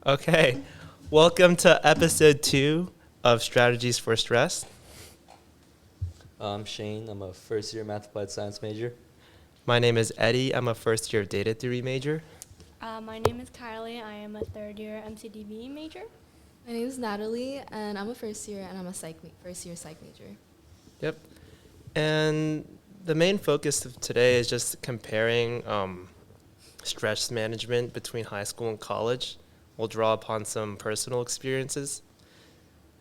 Okay, welcome to episode 2 of Strategies for Stress. I'm Shane. I'm a first year math applied science major. My name is Eddie. I'm a first year data theory major. My name is Kylie. I am a third year MCDB major. My name is Natalie, and I'm a first year, and I'm a first year psych major. Yep. And the main focus of today is just comparing stress management between high school and college. We'll draw upon some personal experiences.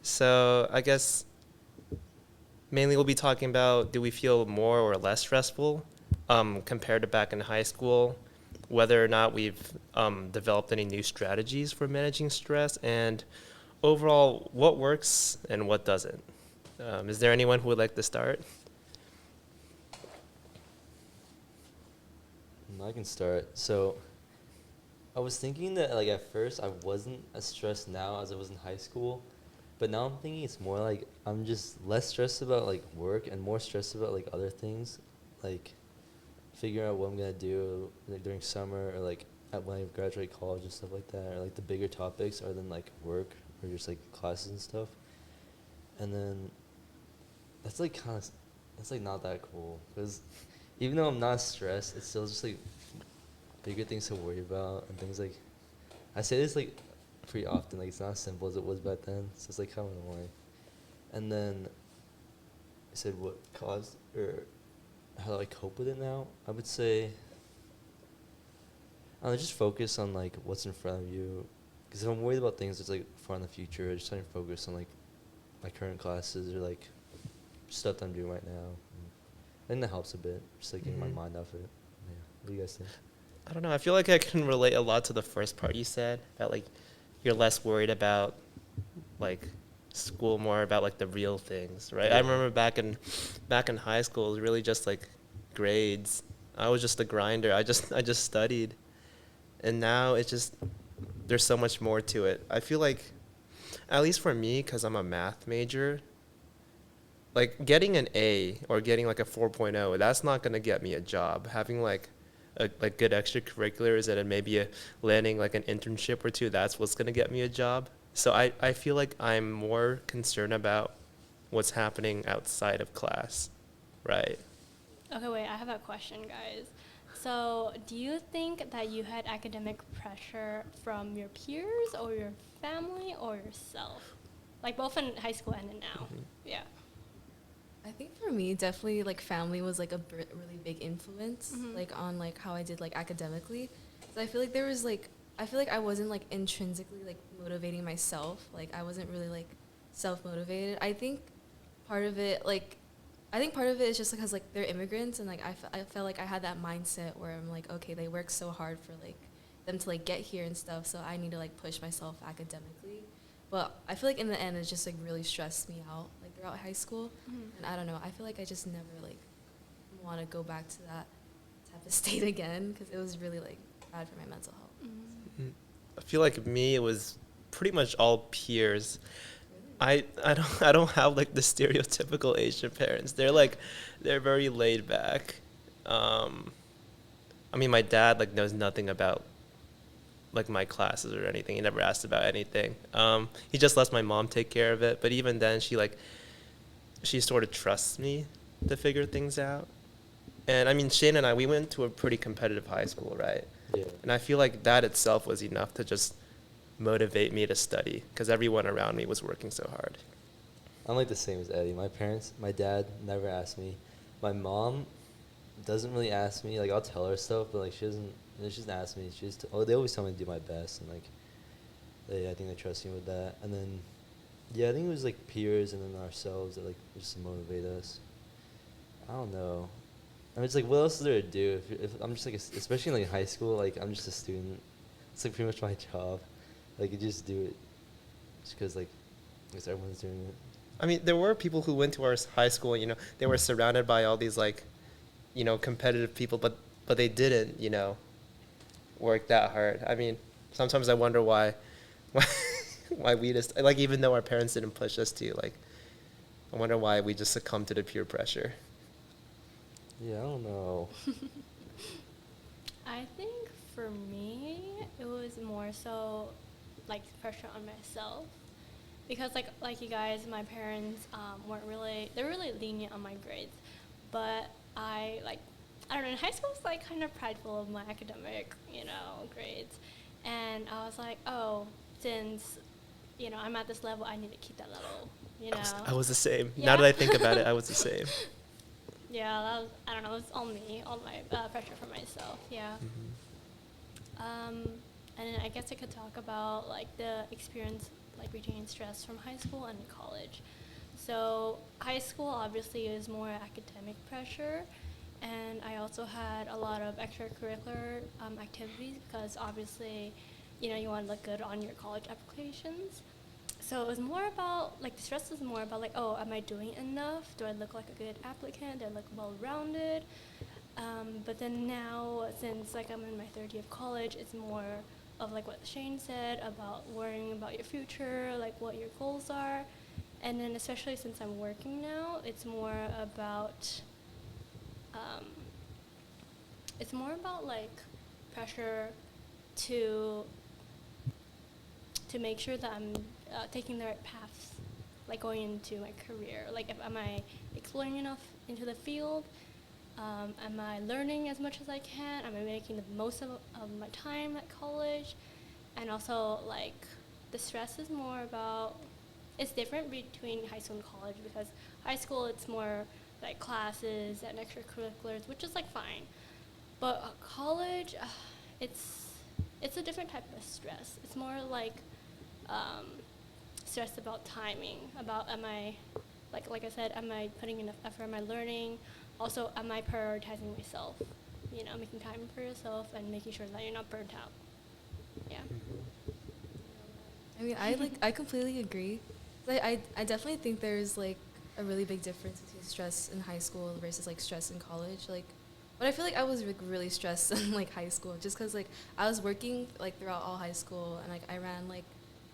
So I guess mainly we'll be talking about, do we feel more or less stressful compared to back in high school, whether or not we've developed any new strategies for managing stress, and overall, what works and what doesn't. Is there anyone who would like to start? I can start. So I was thinking that like at first I wasn't as stressed now as I was in high school, but now I'm thinking it's more like I'm just less stressed about like work and more stressed about like other things, like figuring out what I'm gonna do like during summer or like when I graduate college and stuff like that, or like the bigger topics other than like work or just like classes and stuff. And then that's like kind of that's like not that cool because even though I'm not stressed, it's still just like bigger things to worry about and things like I say this like pretty often, like it's not as simple as it was back then, so it's like kind of annoying. And then I said what caused or how do I cope with it now? I would say I don't know, just focus on like what's in front of you, because if I'm worried about things that's like far in the future, I just try to focus on like my current classes or like stuff that I'm doing right now. I think that helps a bit, just like getting my mind off it. Yeah. What do you guys think? I don't know. I feel like I can relate a lot to the first part you said, that like you're less worried about like school, more about like the real things, right? I remember back in high school, it was really just like grades. I was just a grinder. I just studied. And now it's just there's so much more to it. I feel like at least for me, cuz I'm a math major, like getting an A or getting like a 4.0, that's not going to get me a job. Having like like good extracurriculars and then maybe landing like an internship or two, that's what's going to get me a job. So I feel like I'm more concerned about what's happening outside of class, right? Okay, wait, I have a question, guys. So, do you think that you had academic pressure from your peers or your family or yourself? Like both in high school and in now. Yeah. I think for me, definitely like family was like a really big influence, Mhm. like on like how I did like academically. So I feel like there was like I feel like I wasn't like intrinsically like motivating myself. Like I wasn't really like self motivated. Part of it like I think part of it is just because like they're immigrants, and like I felt like I had that mindset where I'm like, okay, they work so hard for like them to like get here and stuff, so I need to like push myself academically. But I feel like in the end it just like really stressed me out like throughout high school. Mhm. And I don't know, I feel like I just never like want to go back to that type of state again, because it was really like bad for my mental health. Mhm. I feel like me, it was pretty much all peers. Really? I don't have like the stereotypical Asian parents. They're very laid back. Um, I mean, my dad like knows nothing about like my classes or anything. He never asked about anything. He just lets my mom take care of it. But even then, she sort of trusts me to figure things out. And I mean, Shane and I, we went to a pretty competitive high school, right? Yeah. And I feel like that itself was enough to just motivate me to study because everyone around me was working so hard. I'm like the same as Eddie. My dad never asked me. My mom doesn't really ask me. Like I'll tell her stuff, but like she doesn't ask me. They always tell me to do my best, and like I think they trust me with that. And then yeah, I think it was like peers and then ourselves that like just motivate us. I don't know. I mean, it's like what else is there to do if I'm just like especially in like high school, like I'm just a student. It's like pretty much my job. Like you just do it just because like I guess everyone's doing it. I mean, there were people who went to our high school, they were surrounded by all these like, competitive people, but they didn't, work that hard. I mean, sometimes I wonder why, why we just like even though our parents didn't push us to like, I wonder why we just succumb to the peer pressure. Yeah, I don't know. I think for me, it was more so like pressure on myself because like you guys, my parents weren't really they're really lenient on my grades, but I don't know, in high school I was like kind of prideful of my academic grades, and I was like, oh, since I'm at this level, I need to keep that level. I was the same. Yeah. Now that I think about it, I was the same. Yeah, that was, I don't know, it was all me, all my pressure for myself. Yeah. And then I guess I could talk about like the experience like retaining stress from high school and college. So high school obviously is more academic pressure, and I also had a lot of extracurricular activities because obviously, you want to look good on your college applications. So it was more about, like, the stress was more about, like, oh, am I doing enough? Do I look like a good applicant? Do I look well-rounded? But then now, since, like, I'm in my third year of college, it's more of, like, what Shane said about worrying about your future, like, what your goals are. And then especially since I'm working now, it's more about, like, pressure to make sure that I'm taking the right paths, like going into my career. Like, am I exploring enough into the field? Am I learning as much as I can? Am I making the most of my time at college? And also, like, the stress is more about, it's different between high school and college because high school, it's more like classes and extracurriculars, which is like fine. But college, it's a different type of stress. It's more like stress about timing, about am I, like I said, am I putting enough effort, am I learning? Also, am I prioritizing myself? Making time for yourself and making sure that you're not burnt out. Yeah. I mean, I completely agree. I definitely think there's like a really big difference between stress in high school versus like stress in college. Like, but I feel like I was like really stressed in like high school just because like I was working like throughout all high school, and like I ran like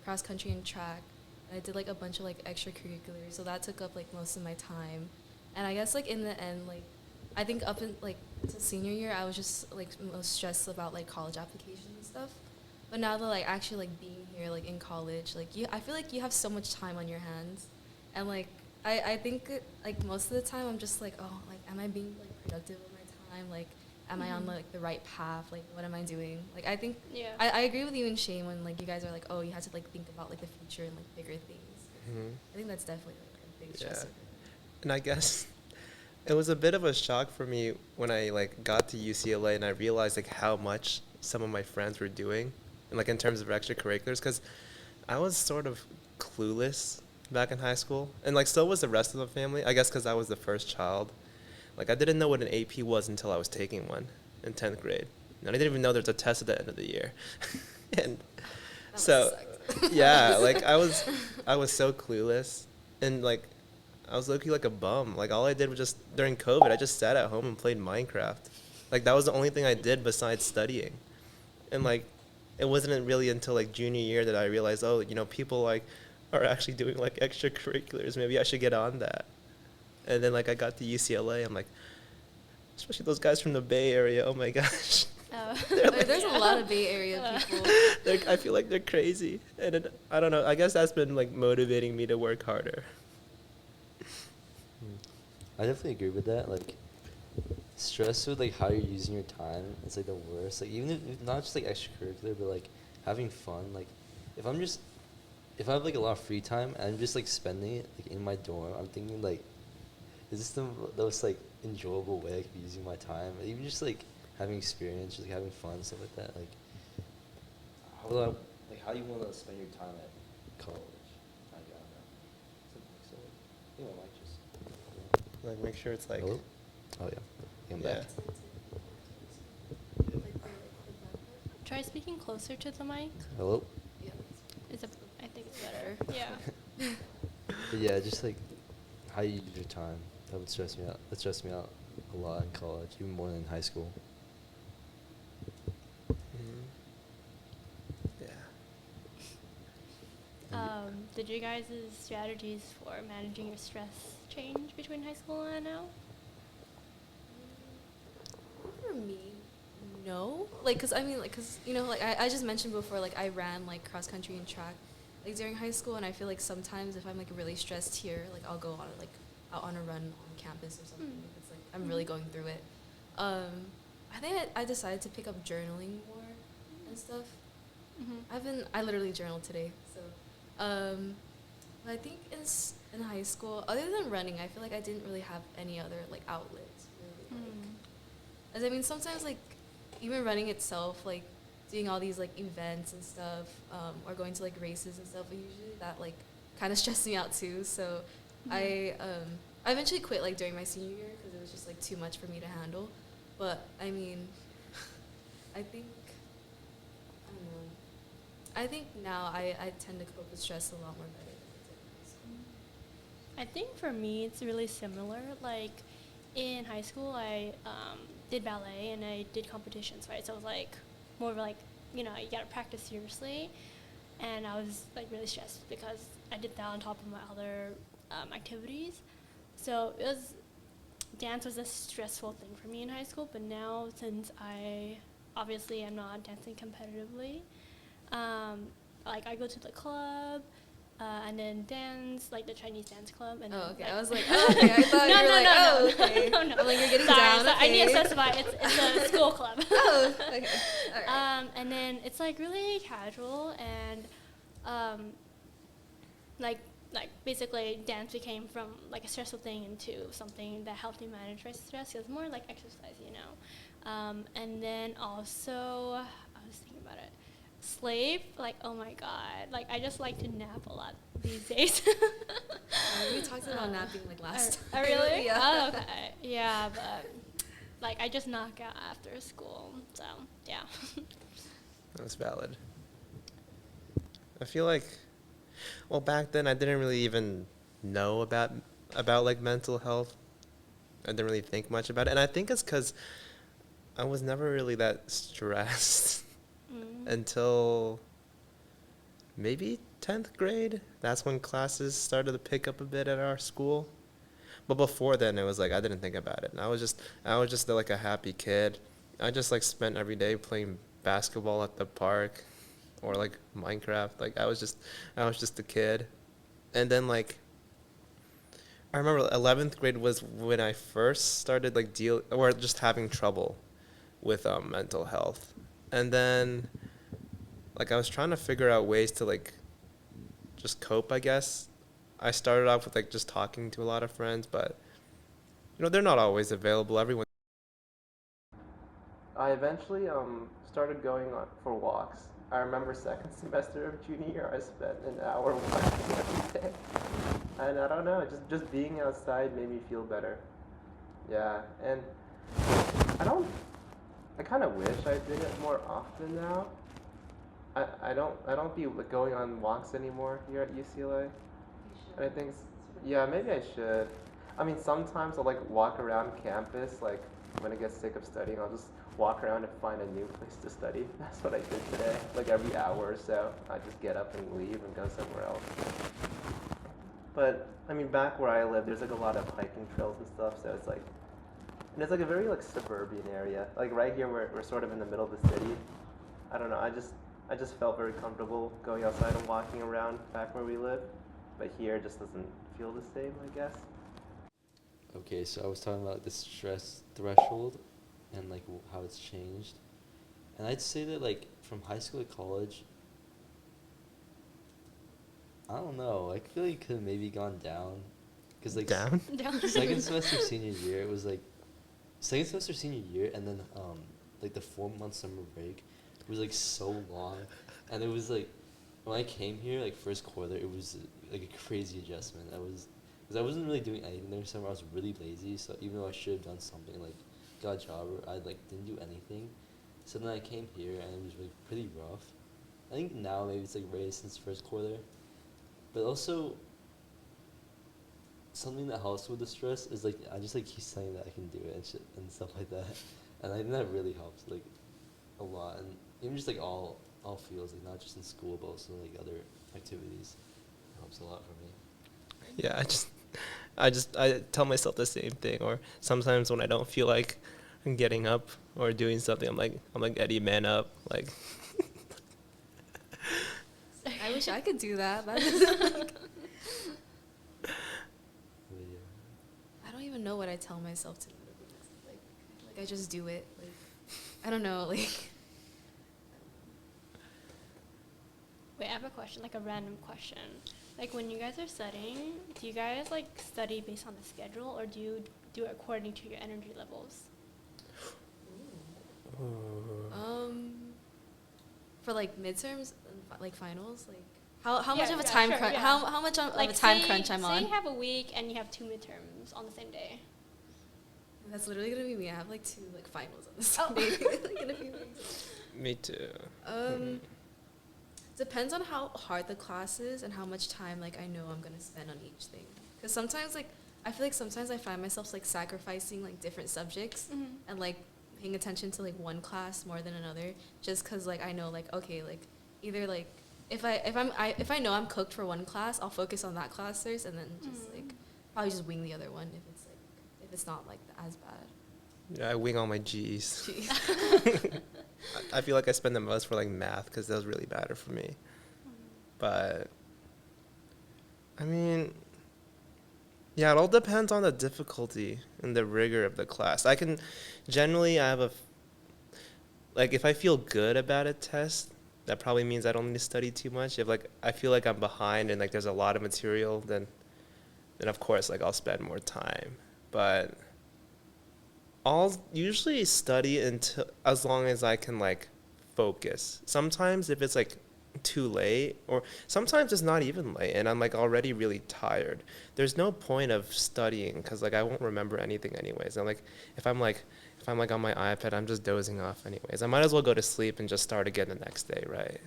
cross country and track, and I did like a bunch of like extracurriculars, so that took up like most of my time. And I guess like in the end, like I think up in like to senior year, I was just like most stressed about like college applications and stuff. But now that like actually like being here like in college, like I feel like you have so much time on your hands, and like I think like most of the time I'm just like, oh, like am I being like productive with my time? Like am I on like the right path? Like what am I doing? Like I think I agree with you and Shane when like you guys are like, oh, you have to like think about like the future and like bigger things. I think that's definitely like a big stressor. And I guess it was a bit of a shock for me when I like got to UCLA and I realized like how much some of my friends were doing, and like in terms of extracurriculars, because I was sort of clueless back in high school, and like so was the rest of the family. I guess because I was the first child. Like I didn't know what an AP was until I was taking one in 10th grade. And I didn't even know there's a test at the end of the year. And so yeah, like I was so clueless, and like I was low-key like a bum. Like all I did was just during COVID, I just sat at home and played Minecraft. Like that was the only thing I did besides studying. And like it wasn't really until like junior year that I realized, oh, people like are actually doing like extracurriculars. Maybe I should get on that. And then like I got to UCLA, I'm like, especially those guys from the Bay Area. Oh my gosh. Oh. There's a lot of Bay Area people. I feel like they're crazy, and I don't know. I guess that's been like motivating me to work harder. I definitely agree with that. Like, stress with like how you're using your time is like the worst. Like even if not just like extracurricular, but like having fun. Like if I have like a lot of free time and I'm just like spending it like in my dorm, I'm thinking like, is this the most like enjoyable way I could be using my time? Even just like having experience, just like having fun, stuff like that. Like how do you want to spend your time at college? I don't know. So, I think I might just. Like make sure it's like. Hello? Oh yeah. I'm Yeah. back. Try speaking closer to the mic. Hello? I think it's better. Yeah. But yeah, just like how you use your time. That would stress me out. That stressed me out a lot in college, even more than in high school. Yeah. Did you guys' strategies for managing your stress change between high school and now? For me, no, like, cause I mean, like, cause you know, like I just mentioned before, like I ran like cross country and track, like during high school, and I feel like sometimes if I'm like really stressed here, like I'll go on like out on a run on campus or something. Mm. If it's like I'm really going through it. I think I decided to pick up journaling more and stuff. Mm-hmm. I literally journaled today, so. But I think in high school, other than running, I feel like I didn't really have any other like outlets really. Like, as I mean, sometimes like even running itself, like doing all these like events and stuff, or going to like races and stuff, usually that like kind of stressed me out too. So I eventually quit like during my senior year because it was just like too much for me to handle. But I mean, I think I don't know. I think now I tend to cope with stress a lot more better than I did in high school. I think for me it's really similar. Like in high school, I did ballet and I did competitions, right? So it was like more of like, you know, you gotta practice seriously. And I was like really stressed because I did that on top of my other activities. So it was, dance was a stressful thing for me in high school, but now since I obviously am not dancing competitively, like I go to the club, and then dance, like the Chinese dance club. And Oh, okay. Like I was like, oh, okay. I thought you were like, oh, okay. no. I'm like, you're getting Sorry, down. so Okay. I need to specify. It's a school club. Oh, okay. All right. And then it's like really casual and, like basically dance became from like a stressful thing into something that helped me manage my stress. It was more like exercise, you know. And then also, I was thinking about it. Sleep, like, oh my god, like I just like to nap a lot these days. We talked about napping like last Oh, time. really? Yeah. Oh, okay. Yeah, but like I just knock out after school, so yeah. That's valid. I feel like, well, back then I didn't really even know about like mental health. I didn't really think much about it, and I think it's because I was never really that stressed until maybe 10th grade. That's when classes started to pick up a bit at our school. But before then, it was like I didn't think about it. And I was just like a happy kid. I just like spent every day playing basketball at the park, or like Minecraft. Like I was just a kid. And then like I remember 11th grade was when I first started like just having trouble with mental health. And then like I was trying to figure out ways to like just cope, I guess. I started off with like just talking to a lot of friends, but you know, they're not always available. Everyone. I eventually started going for walks. I remember second semester of junior year, I spent an hour walking every day. And I don't know, just being outside made me feel better. Yeah, and I kind of wish I did it more often now. I don't be like, going on walks anymore here at UCLA. And I think, yeah, maybe I should. I mean, sometimes I'll like walk around campus, like when I get sick of studying, I'll just walk around and find a new place to study. That's what I did today. Like every hour or so, I just get up and leave and go somewhere else. But I mean, back where I live, there's like a lot of hiking trails and stuff, so it's like, and it's like a very like suburban area. Like right here, we're sort of in the middle of the city. I don't know. I just felt very comfortable going outside and walking around back where we live, but here it just doesn't feel the same, I guess. Okay, so I was talking about the stress threshold and like how it's changed. And I'd say that like from high school to college, I don't know, I feel like it could have maybe gone down. Cause like Down? second semester senior year, it was like second semester senior year, and then like the 4 month summer break was like so long, and it was like when I came here like first quarter, it was like a crazy adjustment. Because I wasn't really doing anything there summer. I was really lazy, so even though I should have done something like got a job, or I like didn't do anything. So then I came here and it was like pretty rough. I think now maybe it's like raised since first quarter, but also something that helps with the stress is like I just like keep saying that I can do it and shit and stuff like that, and I think that really helps like a lot, and even just like all fields, like not just in school but also like other activities. It helps a lot for me. Yeah, I tell myself the same thing. Or sometimes when I don't feel like and getting up or doing something, I'm like Eddie, man up. Like, I wish I could do that. But yeah. I don't even know what I tell myself to motivate myself. Like I just do it. Like I don't know. Like Wait, I have a question, like a random question. Like when you guys are studying, do you guys like study based on the schedule, or do you do it according to your energy levels? for like midterms, and like finals, like how much Yeah, of a yeah, time sure, crunch? yeah. How much of a time say, crunch I'm say on? you have a week and you have 2 midterms on the same day. That's literally gonna be me. I have like 2 like finals on this Oh. day, like in a few weeks. me too. Depends on how hard the class is and how much time like I know I'm gonna spend on each thing. Because sometimes like I feel like sometimes I find myself like sacrificing like different subjects and like paying attention to like one class more than another, just because like I know like okay, like either like if I know I'm cooked for one class, I'll focus on that class first and then just like probably just wing the other one if it's not like as bad. Yeah, I wing all my G's. Jeez. I feel like I spend the most for like math because that was really bad for me. But I mean, yeah, it all depends on the difficulty and the rigor of the class. I can generally I have like if I feel good about a test, that probably means I don't need to study too much. If like I feel like I'm behind and like there's a lot of material, then of course like I'll spend more time. But I'll usually study until as long as I can like focus. Sometimes if it's like too late, or sometimes it's not even late and I'm like already really tired, there's no point of studying because like I won't remember anything anyways. And like if I'm like on my iPad, I'm just dozing off anyways. I might as well go to sleep and just start again the next day, right?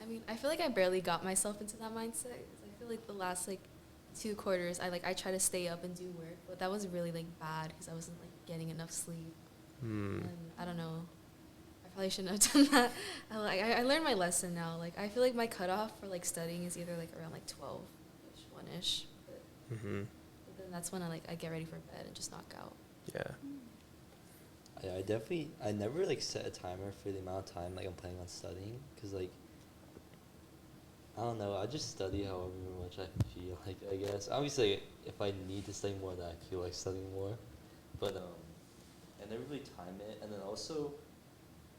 I mean, I feel like I barely got myself into that mindset. 'Cause I feel like the last like 2 quarters, I try to stay up and do work, but that was really like bad because I wasn't like getting enough sleep. And I don't know. I probably shouldn't have done that. I learned my lesson now. Like I feel like my cutoff for like studying is either like around like 12-ish, 1-ish. But then that's when I get ready for bed and just knock out. Yeah. I never like set a timer for the amount of time like I'm planning on studying, because like I don't know, I just study however much I feel like, I guess. Obviously if I need to study more, then I feel like studying more, but I never really time it. And then also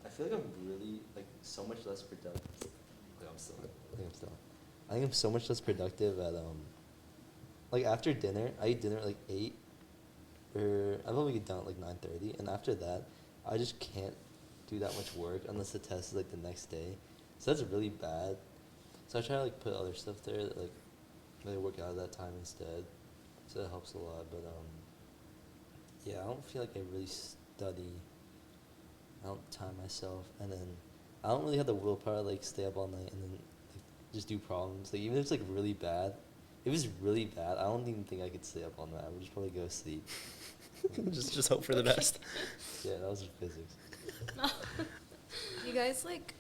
I feel like I'm really like so much less productive. I think I'm so much less productive at like after dinner. I eat dinner at like 8, or I probably get done at like 9:30, and after that I just can't do that much work unless the test is like the next day. So that's really bad. So I try to like put other stuff there that like really work out of that time instead. So that helps a lot. But yeah, I don't feel like I really study. I don't time myself, and then I don't really have the willpower to like stay up all night and then like just do problems. Like even if it's like really bad, if it's really bad, I don't even think I could stay up all night. I would just probably go to sleep. just hope for the best. Yeah, that was just physics. You guys like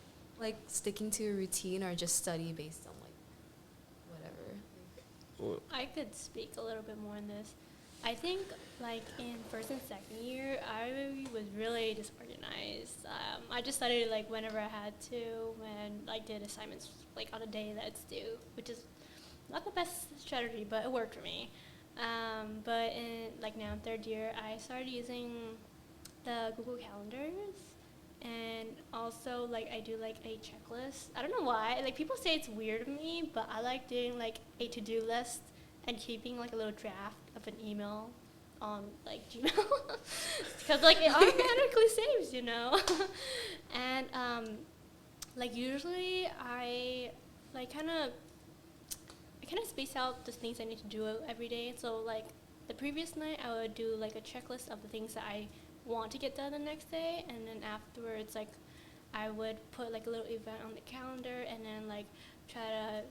sticking to a routine or just study based on like whatever? I could speak a little bit more on this. I think like in first and second year, I was really disorganized. I just studied like whenever I had to, and like did assignments like on a day that it's due, which is not the best strategy, but it worked for me. But in like now in third year, I started using the Google Calendars, and also like I do like a checklist. I don't know why. Like people say it's weird of me, but I like doing like a to-do list and keeping like a little draft of an email on like Gmail because like it automatically saves, you know. And like usually I kind of space out the things I need to do every day. So like the previous night I would do like a checklist of the things that I want to get done the next day, and then afterwards like I would put like a little event on the calendar, and then like try to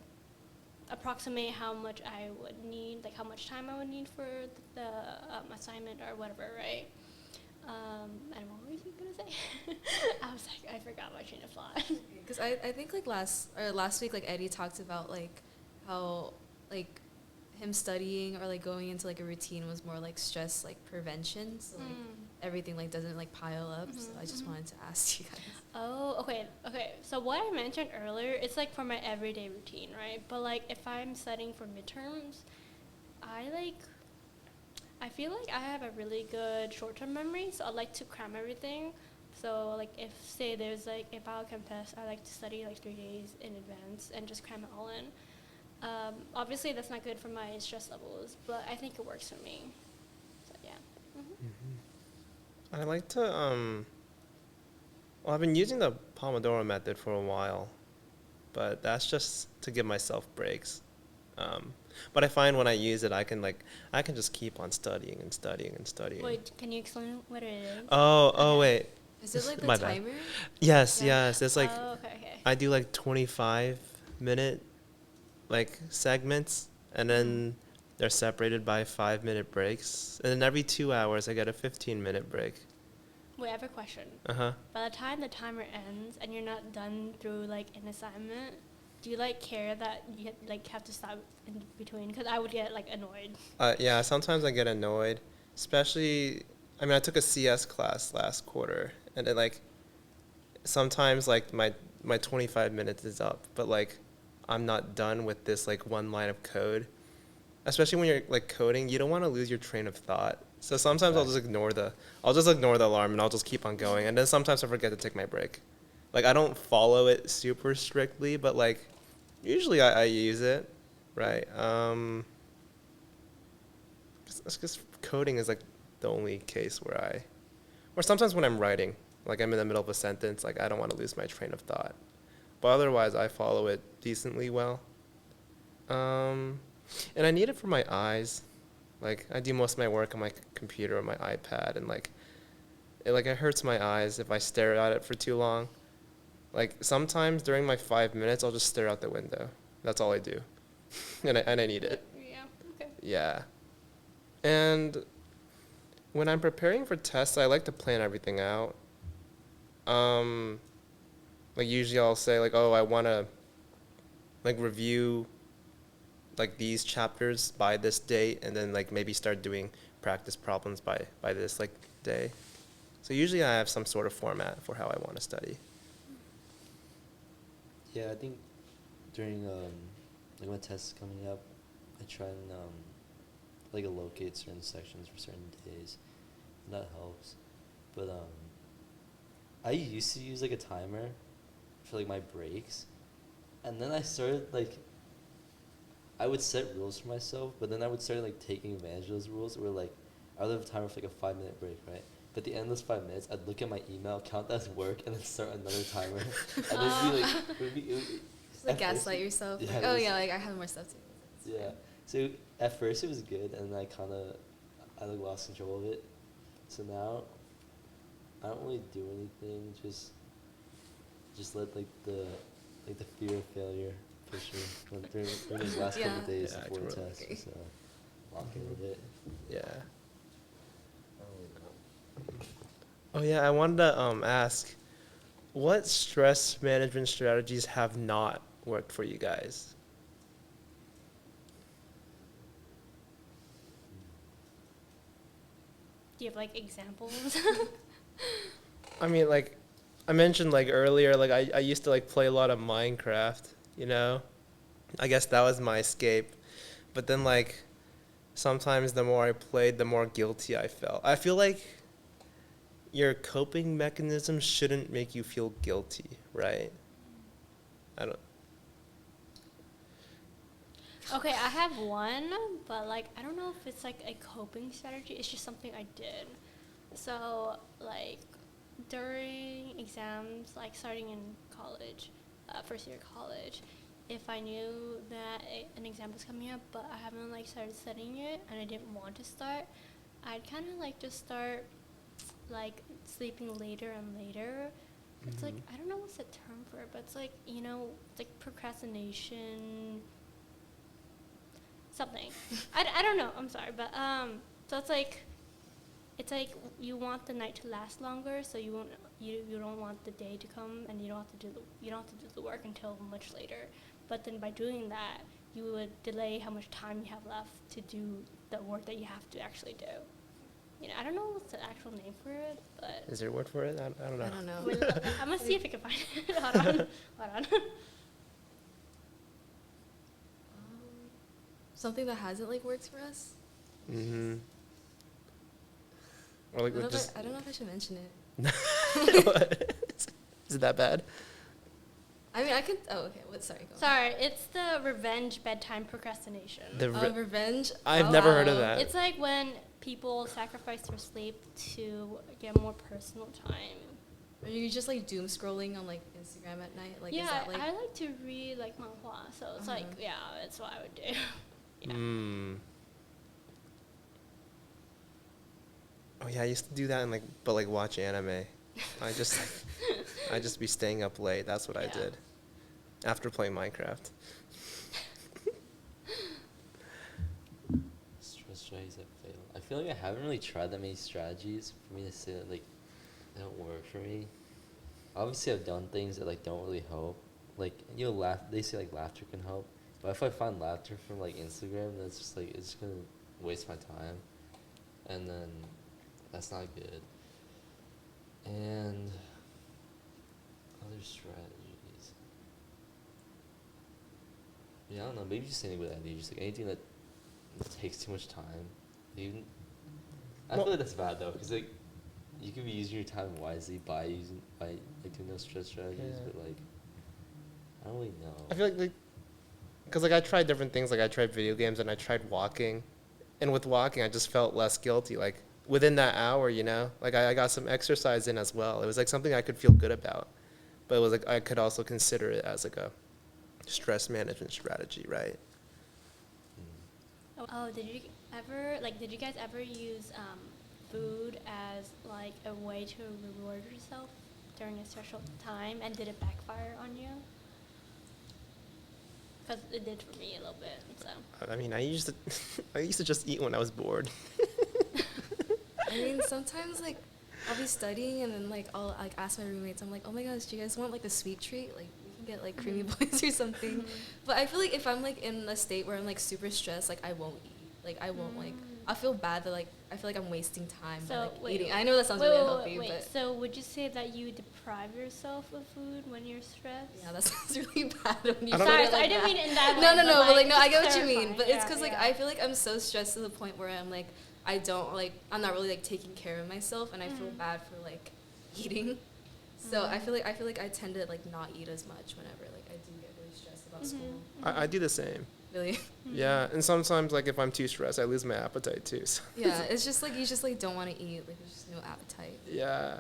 approximate how much I would need, like how much time I would need for the assignment or whatever, right? And what were you gonna say? I was like, I forgot my train of thought. Because I think like last week like Eddie talked about like how like him studying or like going into like a routine was more like stress like prevention. So like everything like doesn't like pile up. So I just wanted to ask you guys. Oh, okay. So what I mentioned earlier, it's like for my everyday routine, right? But like if I'm studying for midterms, I feel like I have a really good short-term memory, so I like to cram everything. So like if say there's like a biochem test, I like to study like 3 days in advance and just cram it all in. Obviously that's not good for my stress levels, but I think it works for me. So yeah. I like to well, I've been using the Pomodoro method for a while, but that's just to give myself breaks. But I find when I use it, I can just keep on studying and studying and studying. Wait, can you explain what it is? Oh wait. Is it like the My bad. timer? Yes, Yeah. yes. It's like Oh, okay. I do like 25-minute like segments, and then they're separated by 5-minute breaks, and then every 2 hours I get a 15-minute break. Wait, I have a question. Uh-huh. By the time the timer ends and you're not done through like an assignment, do you like care that you like have to stop in between? Because I would get like annoyed. Yeah, sometimes I get annoyed, especially, I mean, I took a CS class last quarter, and it like, sometimes like my 25 minutes is up, but like, I'm not done with this like one line of code. Especially when you're like coding, you don't want to lose your train of thought. So sometimes I'll just ignore the alarm and I'll just keep on going. And then sometimes I forget to take my break. Like I don't follow it super strictly, but like usually I use it, right? Because coding is like the only case where or sometimes when I'm writing, like I'm in the middle of a sentence, like I don't want to lose my train of thought. But otherwise I follow it decently well. And I need it for my eyes. Like I do most of my work on my computer or my iPad, and like it hurts my eyes if I stare at it for too long. Like sometimes during my 5 minutes, I'll just stare out the window. That's all I do, and I need it. Yeah. Okay. Yeah. And when I'm preparing for tests, I like to plan everything out. Like usually I'll say like, oh, I want to like review like these chapters by this date, and then like maybe start doing practice problems by this like day. So usually I have some sort of format for how I want to study. Yeah, I think during like when tests coming up, I try and like allocate certain sections for certain days. And that helps. But I used to use like a timer for like my breaks, and then I started like I would set rules for myself, but then I would start like taking advantage of those rules. Where like I would have a timer for like a 5-minute break, right? But at the end of those 5 minutes, I'd look at my email, count that as work, and then start another timer. And it'd be like, Just like gaslight yourself. Yeah, Like, oh yeah, like I have more stuff to do. yeah. So at first it was good, and then I like lost control of it. So now I don't really do anything. Just let like the fear of failure push me during these last couple Yeah. days Yeah, I before the can test. relate. So lock in with it. Yeah. Oh yeah, I wanted to ask, what stress management strategies have not worked for you guys? Do you have like examples? I mean, like, I mentioned like earlier, like I used to like play a lot of Minecraft, you know? I guess that was my escape. But then like sometimes the more I played, the more guilty I felt. I feel like your coping mechanism shouldn't make you feel guilty, right? I don't. Okay, I have one, but like I don't know if it's like a coping strategy. It's just something I did. So like during exams, like starting in college, first year of college, if I knew that an exam was coming up, but I haven't like started studying it and I didn't want to start, I'd kind of like just start like sleeping later and later. It's like I don't know what's the term for it, but it's like it's like procrastination. Something. I don't know. I'm sorry, but so it's like you want the night to last longer, so you don't want the day to come, and you don't have to do the work until much later. But then by doing that, you would delay how much time you have left to do the work that you have to actually do. I don't know what's the actual name for it, but Is there a word for it? I don't know. I don't know. I'm gonna see if I can find it. Hold on. Hold on. Something that hasn't like worked for us. Mm-hmm. Or like with just I don't know if I should mention it. What? Is it that bad? I mean, I could. Oh, okay. What? Sorry. Go. Sorry, it's the revenge bedtime procrastination. Revenge. I've never heard of wow. that. It's like when people sacrifice their sleep to get more personal time. Are you just like doom scrolling on like Instagram at night? Like, Yeah, is that like? I like to read like manhwa, so it's like, yeah, that's what I would do. Yeah. Oh yeah, I used to do that and but watch anime. I just be staying up late. That's what I Yeah. did after playing Minecraft. Stress strategies that fail. I feel like I haven't really tried that many strategies for me to say that like they don't work for me. Obviously, I've done things that like don't really help. Like laugh. They say like laughter can help, but if I find laughter from like Instagram, that's just like it's gonna waste my time, and then that's not good. And other strategies. Yeah, I don't know. Maybe just anything with that. Just like anything that takes too much time. Even I feel like that's bad though, because like you could be using your time wisely by doing those stress strategies, Yeah. but like I don't really know. I feel like because I tried different things. Like I tried video games and I tried walking, and with walking I just felt less guilty. Like within that hour, like I got some exercise in as well. It was like something I could feel good about, but it was like I could also consider it as like a stress management strategy, right? Oh, did you guys ever use food as like a way to reward yourself during a stressful time, and did it backfire on you? Because it did for me a little bit. So. I mean, I used to just eat when I was bored. I mean, sometimes like I'll be studying and then like I'll like ask my roommates. I'm like, oh my gosh, do you guys want like a sweet treat? Like we can get like creamy boys or something. But I feel like if I'm like in a state where I'm like super stressed, like I won't eat. Like I won't like. I feel bad that like I feel like I'm wasting time by like eating. I know that sounds really unhealthy, but so would you say that you deprive yourself of food when you're stressed? yeah, that sounds really bad when you I don't say Sorry, it so like I didn't that. mean it in that way. No, but like no, I it's get what you terrifying. mean. But it's Yeah, because like yeah. I feel like I'm so stressed to the point where I'm like I don't like I'm not really like taking care of myself, and I feel bad for like eating. So I feel like I tend to like not eat as much whenever like I do get really stressed about school. I do the same. Really? Yeah, and sometimes like if I'm too stressed, I lose my appetite too. So. Yeah, it's just like you just like don't want to eat. Like there's just no appetite. Yeah.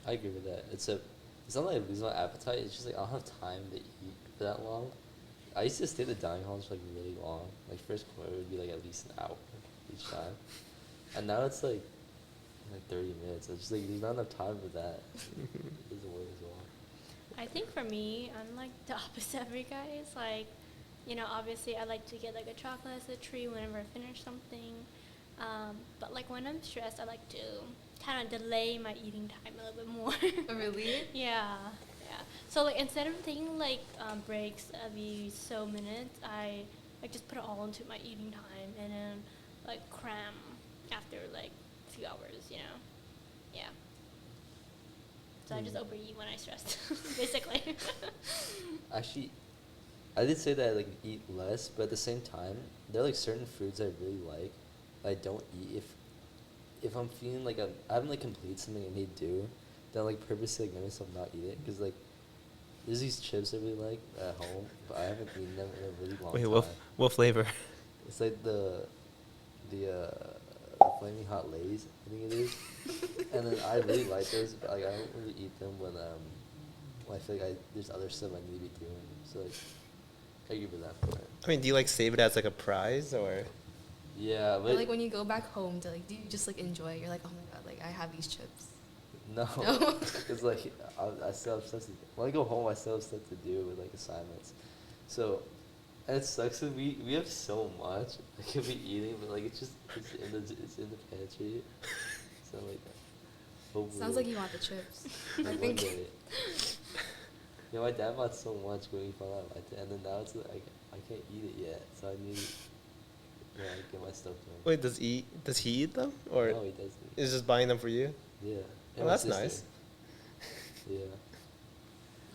I agree with that. It's not like I lose my appetite. It's just like I don't have time to eat for that long. I used to stay at the dining halls for like really long. Like first quarter would be like at least an hour each time, and now it's like 30 minutes. It's just like there's not enough time for that. It doesn't work as well. I think for me, I'm like the opposite of you guys. Like, obviously I like to get like a chocolate as a treat whenever I finish something. But like when I'm stressed, I like to kind of delay my eating time a little bit more. Oh, really? Yeah. So like instead of taking like breaks every so minutes, I like just put it all into my eating time and then like cram after like a few hours, Yeah. So I just overeat when I stress, basically. Actually, I did say that I like eat less, but at the same time, there are like certain foods I really like that I don't eat if I'm feeling like I haven't like completed something I need to do, then I'll like purposely like make myself not eat it, because like there's these chips I really like at home, but I haven't eaten them in a really long Wait, time. what flavor? It's like the flaming hot Lays, I think it is. And then I really like those, but like I don't really eat them when I feel like there's other stuff I need to be doing. So like I give it that part. I mean, do you like save it as like a prize or? Yeah, Or but like when you go back home, do you just like enjoy it? You're like, oh my god, like I have these chips. no, No? it's like I still have stuff to, when I go home I still have stuff to do with like assignments. So, and it sucks that we have so much I could be eating, but like it's in the pantry. So like, hopefully. Sounds like you want the chips. I one think. day. Yeah, my dad bought so much when we found out, and then now it's like I can't eat it yet, so I need Yeah, I get my stuff done. Wait, does he eat them, or No, he doesn't. is just buying them for you? Yeah. Oh, And my that's sister. nice. Yeah. You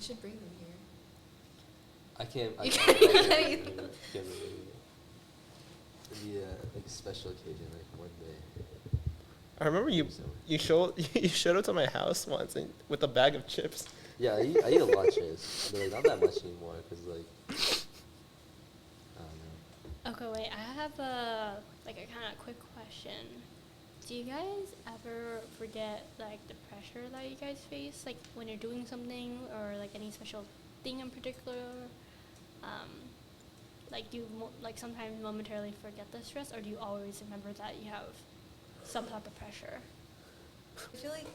should bring them here. I can't. I You can't. can't- I you can't can't really do it. Can't really do it. It'd be like a special occasion, like one day. I remember you So- you showed you showed up to my house once with a bag of chips. Yeah, I eat a lot of chips, but like not that much anymore, cause like I don't know. Okay, wait. I have a kind of quick question. Do you guys ever forget like the pressure that you guys face, like when you're doing something or like any special thing in particular? Like do you like sometimes momentarily forget the stress, or do you always remember that you have some type of pressure? I feel like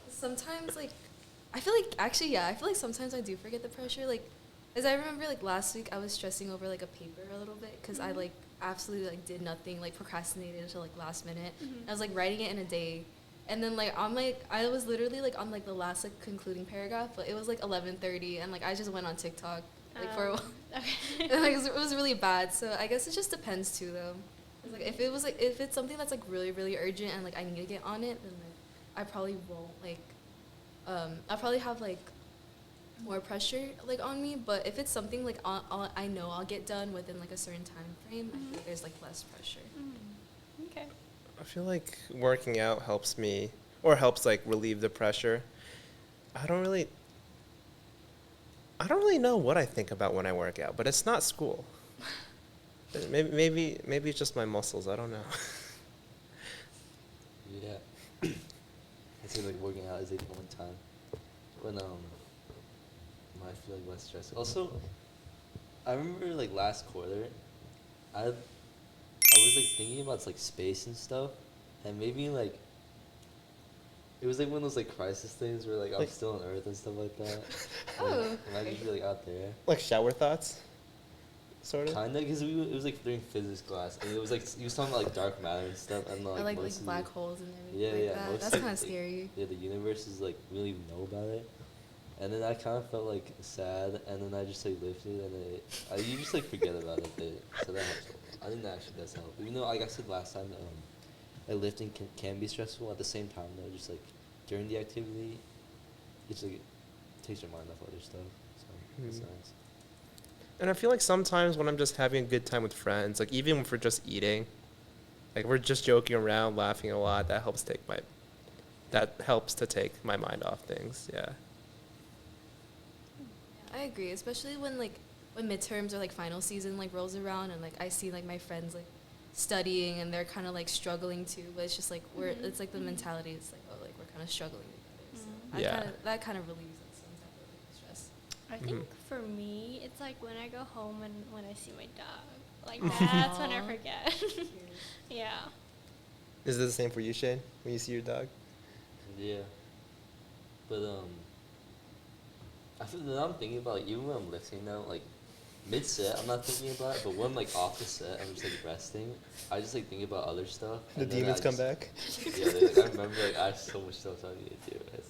sometimes, like, I feel like sometimes I do forget the pressure. Like, as I remember, like, last week I was stressing over, like, a paper a little bit because I, like, absolutely, like, did nothing, like, procrastinated until, like, last minute. I was, like, writing it in a day. And then, like, I was literally, like, on, like, the last, like, concluding paragraph, but it was, like, 11:30, and, like, I just went on TikTok, like, for a while. Okay. And, like, it was really bad. So I guess it just depends, too, though. 'Cause, like, if it's something that's, like, really, really urgent and, like, I need to get on it, then, like, I probably won't, like, I'll probably have, like, more pressure, like, on me. But if it's something, like, I know I'll get done within, like, a certain time frame, I think there's, like, less pressure. Okay. I feel like working out helps me, or helps like relieve the pressure. I don't really know what I think about when I work out, but it's not school. Maybe it's just my muscles. I don't know. Yeah. I feel like working out is like one time when I feel like less stress. Also, I remember like last quarter, I was like thinking about like space and stuff, and maybe like it was like one of those like crisis things where like I'm Like- still on Earth and stuff like that. Oh, Like, and I could be like out there. Like shower thoughts, sort of. Kinda, because it was like during physics class, and it was like he was talking about like dark matter and stuff, and Or, like most of black the- holes and everything Yeah, like yeah, that. most That's of kind of the- scary. Yeah, the universe is like we don't even know about it, and then I kind of felt like sad, and then I just like lifted, and you just like forget about it a bit, so that helps. I think that actually does help. Even though, like I said last time, like lifting can be stressful. At the same time, though, just like during the activity, it's like it takes your mind off other stuff. So that's nice. And I feel like sometimes when I'm just having a good time with friends, like even if we're just eating, like we're just joking around, laughing a lot, that helps to take my mind off things. Yeah. I agree, especially when midterms or like final season like rolls around and like I see like my friends like studying and they're kind of like struggling too, but it's just like it's like the mentality. It's like, oh, like we're kind of struggling together. So Yeah. that kind of relieves like some type of like, stress. I think for me, it's like when I go home and when I see my dog. Like that's when I Aw. forget. Yeah. Is it the same for you, Shane? When you see your dog? Yeah, but I feel that I'm thinking about like, even when I'm lifting now, like mid set, I'm not thinking about it, but when like off the set, I'm just like resting. I just like think about other stuff. The and then demons I come just- back. Yeah, like, I remember like I have so much stuff I need to do, and